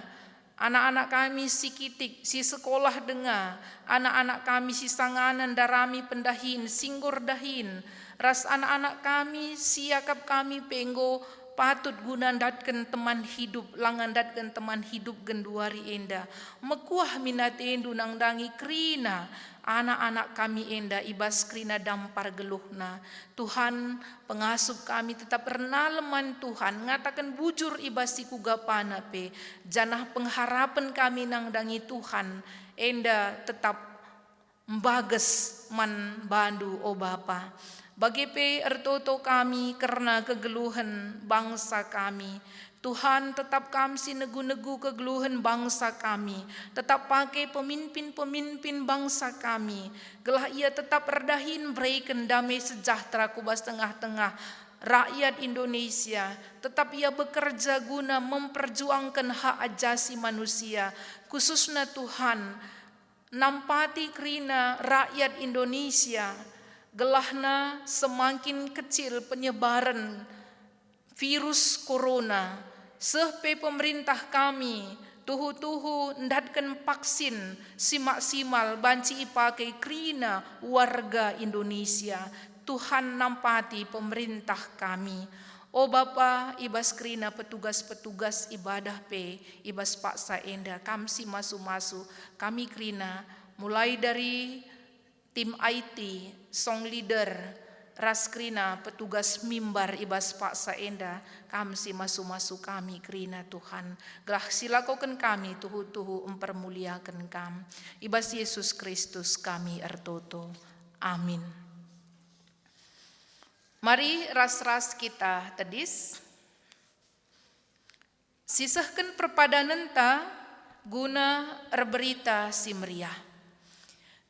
anak-anak kami si kitik, si sekolah dengar, anak-anak kami si sanganan darami pendahin, singgur dahin, ras anak-anak kami siakap kami penggo patut gunandatkan teman hidup, langandatkan teman hidup genduari enda. Mekuah minatendu nang dangi krina, anak-anak kami enda ibas krina dampar geluhna. Tuhan pengasup kami tetap renaleman Tuhan, ngatakan bujur ibas si kugapana pe. Janah pengharapan kami nang dangi Tuhan, enda tetap mbages man bandu o Bapa. Bagi pe ertoto kami karena kegeluhan bangsa kami. Tuhan tetap kami negu-negu kegeluhan bangsa kami. Tetap pakai pemimpin-pemimpin bangsa kami. Gelah ia tetap redahin berikan damai sejahtera kubas tengah-tengah rakyat Indonesia. Tetap ia bekerja guna memperjuangkan hak ajasi manusia. Khususnya Tuhan nampati krina rakyat Indonesia. Gelahna semakin kecil penyebaran virus corona. Sehpe pemerintah kami tuhu-tuhu ndatkan vaksin si maksimal banci ipakai krina warga Indonesia. Tuhan nampati pemerintah kami. O Bapa ibas krina petugas-petugas ibadah pe ibas paksa enda kamsi masu-masu kami krina mulai dari tim IT, song leader, raskrina, petugas mimbar ibas paksa enda, kamsi masu-masu kami krina Tuhan. Gelah silakokan kami tuhu-tuhu mempermuliakan kam. Ibas Yesus Kristus kami ertoto. Amin. Mari ras-ras kita tedis. Sisahkan perpadanan ta guna erberita si meriah.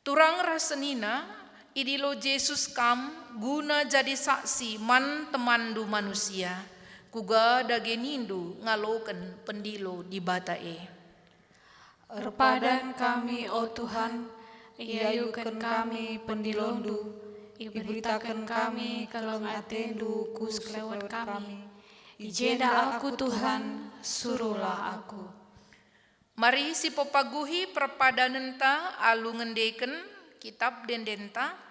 Turang rasenina idilo Yesus kam guna jadi saksi man temandu manusia. Kuga dagenindu ngaloken pendilo di batae. Erpadan kami, o Tuhan, Iayukan kami pendilondu, iberitakan kami kalau atendu kus kelewat kami. Ijenda aku Tuhan, suruhlah aku. Mari si pepaguhi perpadanenta alu ngendeken kitab dendenta.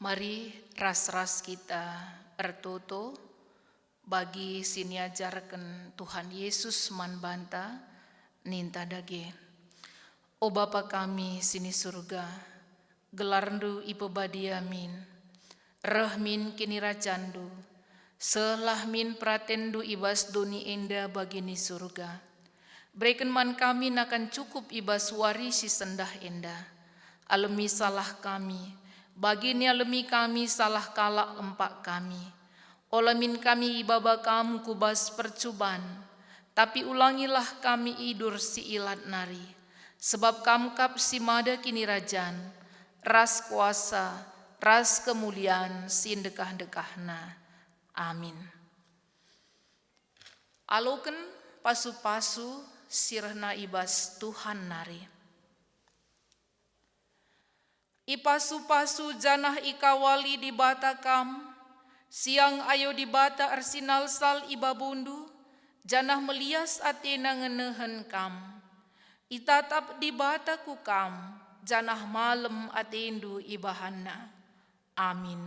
Mari ras-ras kita ertoto bagi sini ajarkan Tuhan Yesus man banta ninta dage. O Bapa kami sini surga, gelarndu ipebadiamin, rahmin kini racandu, selahmin pratendu ibas doni enda bagini surga. Berikan man kami nakan cukup ibas warisi sendah enda, alemi salah kami, bagini alemi kami salah kalak empak kami. Olamin kami ibaba kamu kubas percuban, tapi ulangilah kami idur si ilat nari. Sebab kamu kap si mada kini rajan, ras kuasa, ras kemuliaan sin dekah-dekahna. Amin. Aloken pasu-pasu sirna ibas Tuhan nari. Ipasu-pasu janah ikawali di bata kam, siang ayo di bata arsinal sal ibabundu, janah melias atena ngenehen kam. Itatap di bata kukam, janah malam atendu ibahana. Amin.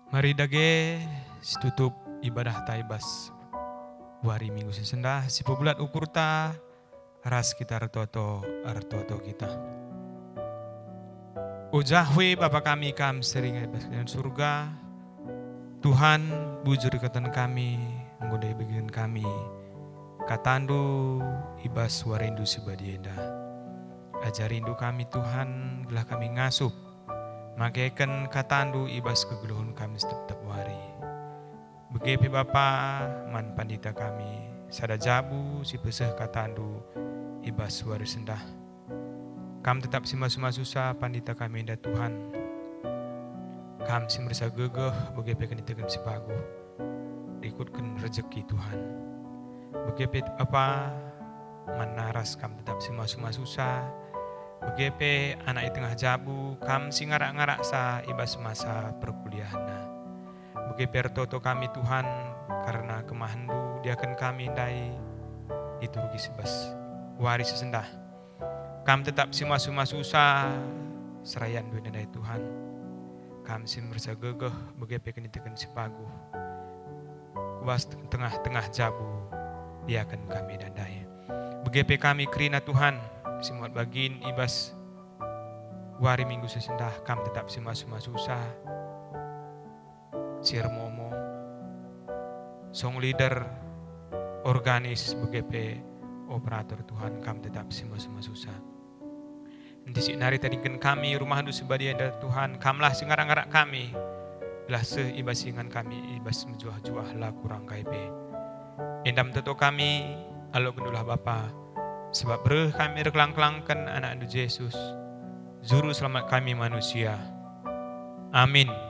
Mari dage situtup ibadah taibas wari minggu sesendah si pebulat ukur ta ras kita artoto kita. Ujahwe Bapa kami kam sering ibas dengan surga. Tuhan bujur ikatan kami menggodai bagian kami katandu ibas warindu sebadienda. Ajarindu kami Tuhan gelah kami ngasup makaikan katandu ibas kegeluhun kami setiap hari. Begepi Bapa man pandita kami sada jabu si peseh katandu ibas suara sendah. Kam tetap si masuma susah pandita kami indah Tuhan. Kam si merasa gegeh begepi kanitakan si pagu. Ikutkan rezeki Tuhan. Begepi Bapa man naras kam tetap si masuma susah. Begepe anak tengah jabu kam si ngarak-ngarak sa ibas masa perkuliahan. Begepe toto kami Tuhan karena kemahandu diakan kami dai diturgi sebas waris sesendah. Kam tetap sima-sima susah serayan duit dari Tuhan. Kam sim merasa gegeh begepe kenitekan sepaguh. Kubas tengah-tengah jabu diakan kami dandai. Begepe kami kerina Tuhan simot bagin ibas wari minggu sesendah kam tetap sima-sima susah. Sir momo song leader organis begepe operator Tuhan kam tetap sima-sima susah. Nanti si nari tadikan kami rumah du sebadia dari Tuhan kamlah singarak-ngarak kami belah seibas singan kami ibas menjuah-juah lah kurang kaipe. Endam teto kami alo kendulah Bapa sebab bereh kami reklang-kelangkan anak Yesus juru selamat kami manusia. Amin.